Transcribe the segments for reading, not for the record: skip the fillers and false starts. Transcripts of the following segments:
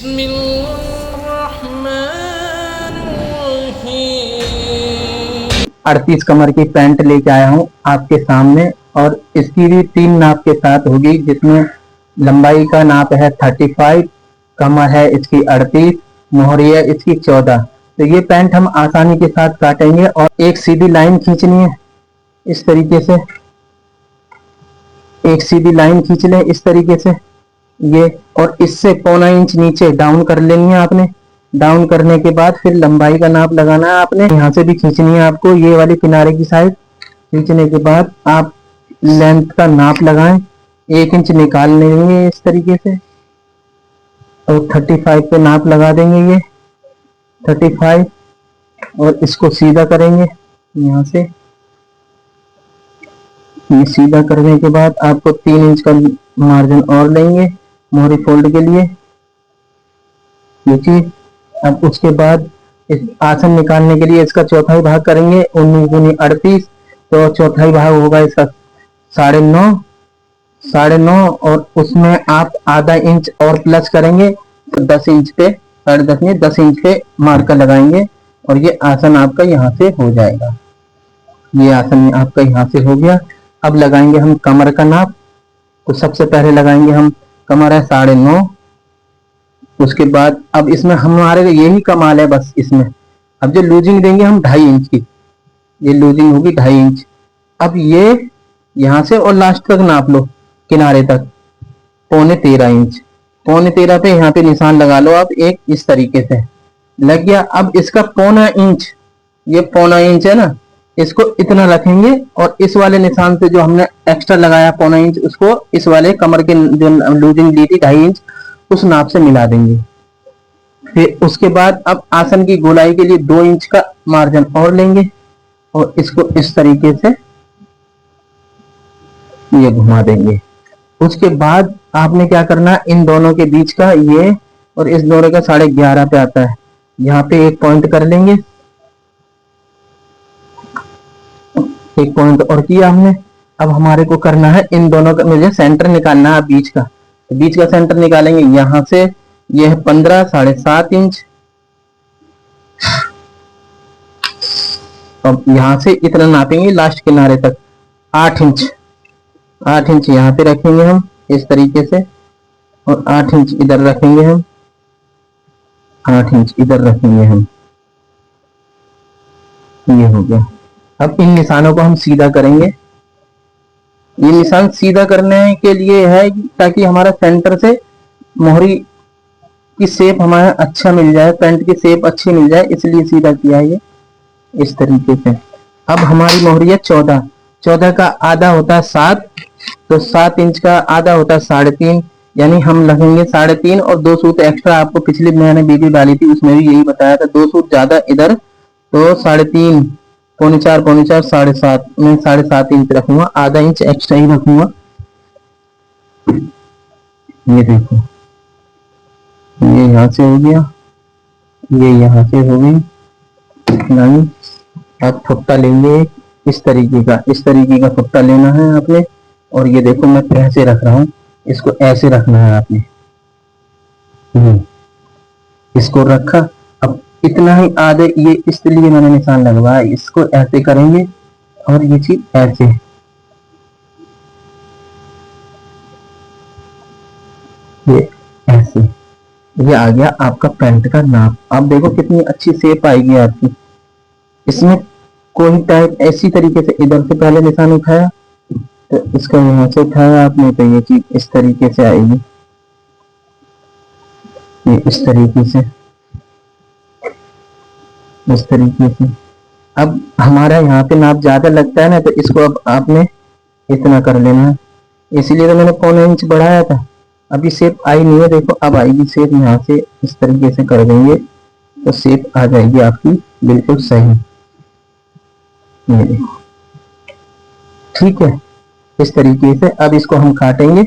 बिस्मिल्लाहिर्रहमानिर्रहीम। 38 कमर की पैंट लेके आया हूँ आपके सामने, और इसकी भी 3 नाप के साथ होगी, जिसमें लंबाई का नाप है 35, कमर है इसकी 38, मोहरी है इसकी 14। तो ये पैंट हम आसानी के साथ काटेंगे, और एक सीधी लाइन खींचनी है इस तरीके से, एक सीधी लाइन खींच लें इस तरीके से ये, और इससे पौना इंच नीचे डाउन कर लेनी है आपने। डाउन करने के बाद फिर लंबाई का नाप लगाना है आपने, यहाँ से भी खींचनी है आपको, ये वाली किनारे की साइड खींचने के बाद आप लेंथ का नाप लगाएं, 1 इंच निकाल लेंगे इस तरीके से, और 35 पे नाप लगा देंगे ये 35, और इसको सीधा करेंगे यहाँ से। ये सीधा करने के बाद आपको 3 इंच का मार्जिन और लेंगे मोहरी फोल्ड के लिए, ये चीज। अब उसके बाद इस आसन निकालने के लिए इसका चौथाई भाग करेंगे, 19 दूनी 38, तो चौथाई भाग होगा इसका 9.5, 9.5, और उसमें आप आधा इंच और प्लस करेंगे, तो 10 इंच पे, 10.5 में 10 इंच पे मार्कर लगाएंगे, और ये आसन आपका यहाँ से हो जाएगा। ये आसन आपका यहाँ से हो गया। अब लगाएंगे हम कमर का नाप। तो सबसे पहले लगाएंगे हम, कमर है 9.5, उसके बाद अब इसमें हमारे यही कमाल है बस इसमें, अब जो लूजिंग देंगे हम 2.5 इंच की, ये लूजिंग होगी 2.5 इंच। अब ये यहाँ से और लास्ट तक नाप लो किनारे तक, 13.25 इंच, 13.25 पे यहाँ पे निशान लगा लो आप एक, इस तरीके से लग गया। अब इसका 0.25 इंच, ये 0.25 इंच है ना, इसको इतना रखेंगे, और इस वाले निशान से जो हमने एक्स्ट्रा लगाया 0.25 इंच, उसको इस वाले कमर के जो लूजिंग ली थी 2.5 इंच, उस नाप से मिला देंगे। फिर उसके बाद अब आसन की गोलाई के लिए 2 इंच का मार्जिन और लेंगे, और इसको इस तरीके से ये घुमा देंगे। उसके बाद आपने क्या करना है, इन दोनों के बीच का ये और इस दोनों का 11.5 पे आता है, यहाँ पे एक पॉइंट कर लेंगे, एक पॉइंट और किया हमने। अब हमारे को करना है इन दोनों का, मुझे सेंटर निकालना है बीच का, बीच का सेंटर निकालेंगे यहाँ से, ये है 15, 7.5 इंच। अब यहाँ से इतना नापेंगे लास्ट किनारे तक, 8 इंच, 8 इंच यहाँ पे रखेंगे हम इस तरीके से, और 8 इंच इधर रखेंगे हम, 8 इंच इधर रखेंगे हम, ये हो गया। अब इन निशानों को हम सीधा करेंगे। ये निशान सीधा करने के लिए है ताकि हमारा सेंटर से मोहरी की शेप हमारा अच्छा मिल जाए, पैंट की शेप अच्छी मिल जाए, इसलिए सीधा किया है ये इस तरीके से। अब हमारी मोहरी है 14, 14 का आधा होता है 7, तो 7 इंच का आधा होता है 3.5, यानी हम लगेंगे 3.5, और 2 सूत एक्स्ट्रा, आपको पिछली मैंने वीडियो डाली थी उसमें भी यही बताया था, 2 सूत ज्यादा इधर, तो 3.5, 4.25, 7.5, मैं 7.5 इंच रखूंगा, आधा इंच एक्स्ट्रा ही रखूंगा। ये देखो, ये यहाँ से हो गया, ये यहाँ से हो गई लाइन। आप फुट्टा लेंगे इस तरीके का, इस तरीके का फुट्टा लेना है आपने, और ये देखो मैं कैसे रख रहा हूँ, इसको ऐसे रखना है आपने, इसको रखा। अब इतना ही आधे, ये इसलिए मैंने निशान लगवाया, इसको ऐसे करेंगे, और ये चीज ऐसे, ये ऐसे, ये आ गया आपका पैंट का नाप। आप देखो कितनी अच्छी शेप आएगी आपकी। इसमें कोई टाइप ऐसी तरीके से इधर से पहले निशान उठाया, तो इसका यहाँ से उठाया आपने, तो ये चीज इस तरीके से आएगी, ये इस तरीके से, इस तरीके से। अब हमारा यहाँ पे नाप ज्यादा लगता है ना, तो इसको अब आपने इतना कर लेना है, इसलिए तो मैंने 0.25 इंच बढ़ाया था। अभी शेप आई नहीं है, देखो अब आएगी शेप, यहाँ से इस तरीके से कर देंगे तो शेप आ जाएगी आपकी बिल्कुल सही, ये देखो, ठीक है, इस तरीके से। अब इसको हम काटेंगे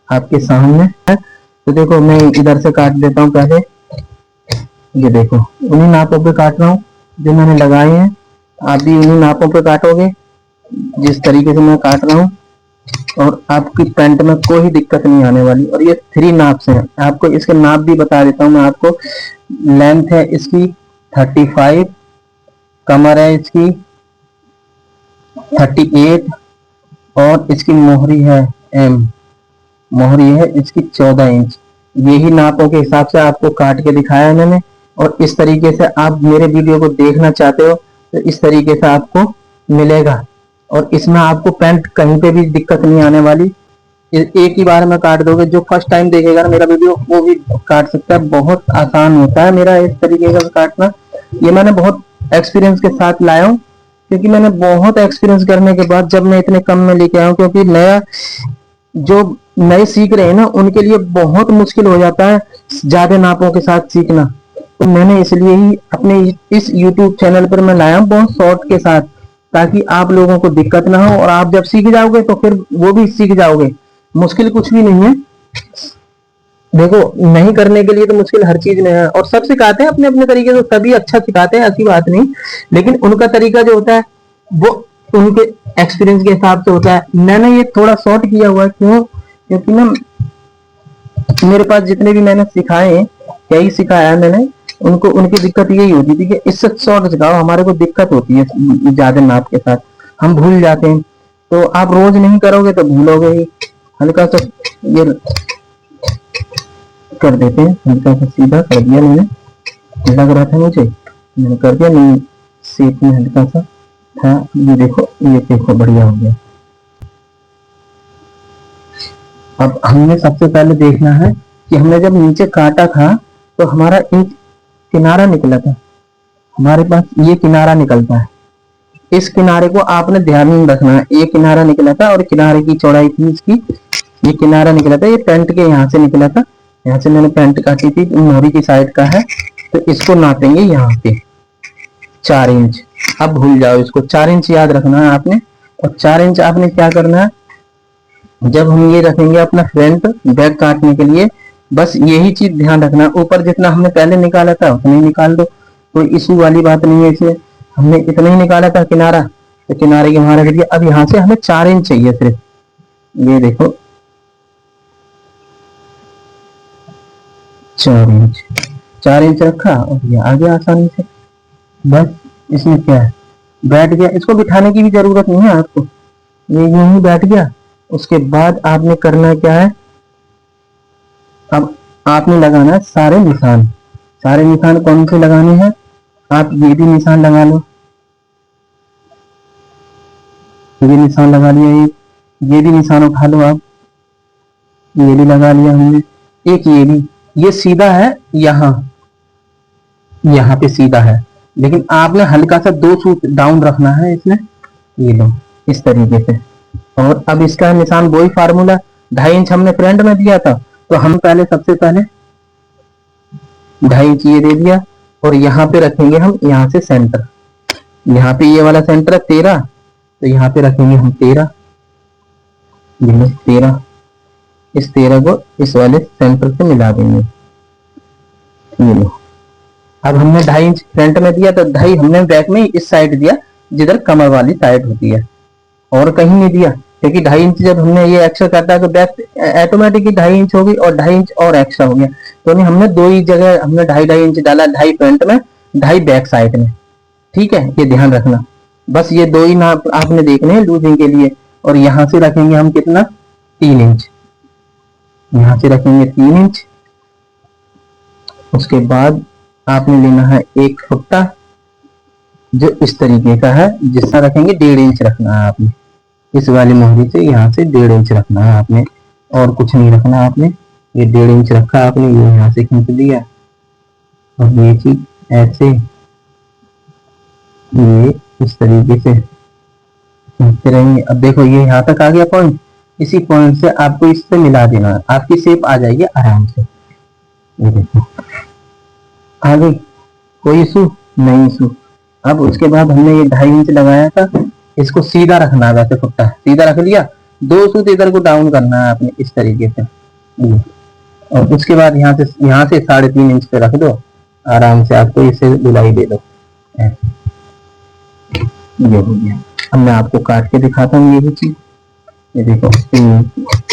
आपके सामने है, तो देखो मैं इधर से काट देता हूँ पहले, ये देखो उन्हीं नापों पे काट रहा हूँ जो मैंने लगाए हैं, आप भी उन्हीं नापों पे काटोगे जिस तरीके से मैं काट रहा हूँ, और आपकी पैंट में कोई दिक्कत नहीं आने वाली। और ये 3 नाप से है, आपको इसके नाप भी बता देता हूँ मैं आपको। लेंथ है इसकी 35, कमर है इसकी 38, और इसकी मोहरी है एम, मोहरी है इसकी 14 इंच। यही नापों के हिसाब से आपको काट के दिखाया है मैंने। और इस तरीके से आप मेरे वीडियो को देखना चाहते हो तो इस तरीके से आपको मिलेगा। और इसमें आपको पैंट कहीं पे भी दिक्कत नहीं आने वाली। एक ही बार में काट दोगे। जो फर्स्ट टाइम देखेगा ना मेरा वीडियो वो भी काट सकता है, बहुत आसान होता है मेरा इस तरीके का काटना। ये मैंने बहुत एक्सपीरियंस के साथ लाया हूँ, क्योंकि मैंने बहुत एक्सपीरियंस करने के बाद जब मैं इतने कम में लेके आया हूँ, क्योंकि नया जो नए सीख रहे हैं ना उनके लिए बहुत मुश्किल हो जाता है ज्यादा नापों के साथ सीखना। तो मैंने इसलिए ही अपने इस YouTube चैनल पर मैं लाया हूँ बहुत शॉर्ट के साथ, ताकि आप लोगों को दिक्कत ना हो। और आप जब सीख जाओगे तो फिर वो भी सीख जाओगे। मुश्किल कुछ भी नहीं है। देखो, नहीं करने के लिए तो मुश्किल हर चीज में है, और सब सिखाते हैं अपने अपने तरीके से, सभी अच्छा सिखाते हैं, ऐसी बात नहीं। लेकिन उनका तरीका जो होता है वो उनके एक्सपीरियंस के हिसाब से होता है। मैंने ये थोड़ा शॉर्ट किया हुआ है, क्यों? क्योंकि ना मेरे पास जितने भी मैंने सिखाए हैं, यही सिखाया है मैंने उनको। उनकी दिक्कत यही होती थी कि इससे शॉर्ट सिखाओ, हमारे को दिक्कत होती है ज्यादा नाप के साथ, हम भूल जाते हैं। तो आप रोज नहीं करोगे तो भूलोगे ही। हल्का सा ये कर देते हैं, हल्का सा सीधा कर दिया मैंने। लग रहा था मुझे, मैंने कर दिया, नहीं शेप में हल्का सा था। ये देखो बढ़िया हो गया। अब हमने सबसे पहले देखना है कि हमने जब नीचे काटा था तो हमारा एक किनारा निकला था, हमारे पास ये किनारा निकलता है। इस किनारे को आपने ध्यान में रखना है। ये किनारा निकला था और किनारे की चौड़ाई थी इसकी, ये किनारा निकला था, ये पैंट के यहाँ से निकला था। यहाँ से मैंने पैंट काटी थी, मोहरी की साइड का है, तो इसको नापेंगे यहाँ पे 4 इंच। अब भूल जाओ इसको, 4 इंच याद रखना है आपने। और 4 इंच आपने क्या करना है, जब हम ये रखेंगे अपना फ्रंट बैक काटने के लिए, बस यही चीज ध्यान रखना। ऊपर जितना हमने पहले निकाला था उतना ही निकाल दो, कोई इशू वाली बात नहीं है इसमें। हमने इतना ही निकाला था किनारा, तो किनारे के वहां रख दिया। अब यहाँ से हमें 4 इंच चाहिए सिर्फ। ये देखो 4 इंच रखा और ये आ गया आसानी से। बस इसमें क्या है, बैठ गया। इसको बिठाने की भी जरूरत नहीं है आपको, ये यूं ही बैठ गया। उसके बाद आपने करना क्या है, अब आपने लगाना है सारे निशान। सारे निशान कौन से लगाने हैं, आप ये भी निशान लगा लो, ये निशान लगा लिया। ये भी निशान उठा लो आप, ये भी लगा लिया हमने। एक ये भी, ये सीधा है, यहाँ पे सीधा है, लेकिन आपने हल्का सा 2 सूट डाउन रखना है इसमें। ये लो इस तरीके से। और अब इसका निशान वही फार्मूला, 2.5 इंच हमने फ्रंट में दिया था, तो हम पहले सबसे पहले 2.5 इंच ये दे दिया। और यहाँ पे रखेंगे हम, यहाँ से सेंटर, यहाँ पे ये वाला सेंटर है 13, तो यहाँ पे रखेंगे हम 13। 13, इस 13 को इस वाले सेंटर से मिला देंगे। ये लो, अब हमने 2.5 इंच फ्रंट में दिया, तो 2.5 हमने बैक में इस साइड दिया जिधर कमर वाली साइड होती है, और कहीं नहीं दिया। क्योंकि 2.5 इंच जब हमने ये एक्स्ट्रा काटा तो बैक ऑटोमेटिक 2.5 इंच होगी और 2.5 इंच और एक्स्ट्रा हो गया। तो नहीं, हमने 2 ही जगह हमने 2.5 इंच डाला, 2.5 फ्रंट में 2.5 बैक साइड में। ठीक है, ये ध्यान रखना। बस ये 2 ही नाप आपने देखने हैं लूजिंग के लिए। और यहाँ से रखेंगे हम कितना, 3 इंच। यहाँ से रखेंगे 3 इंच। उसके बाद आपने लेना है एक फुट्टा, जो इस तरीके का है, जिसका रखेंगे 1.5 इंच रखना है आपने। इस वाली मोहरी से यहाँ से 1.5 इंच रखना है आपने, और कुछ नहीं रखना आपने। ये 1.5 इंच रखा आपने, ये यहाँ से खींच लिया, और ये चीज ऐसे ये इस तरीके से खींचते रहेंगे। अब देखो ये यहाँ तक आ गया पॉइंट, इसी पॉइंट से आपको इससे मिला देना है, आपकी शेप आ जाएगी आराम से। ये देखो आ गई, कोई इशू नहीं इशू। अब उसके बाद हमने ये 2.5 इंच लगाया था, इसको सीधा रखना है, वैसे फुट्टा सीधा रख लिया। 2 सूत इधर को डाउन करना है आपने इस तरीके से। और उसके बाद यहाँ से 3.5 इंच पे रख दो आराम से, आपको इसे धुलाई दे दो। ये हो गया। अब मैं आपको काट के दिखाता हूँ ये भी चीज। ये देखो 3 इंच।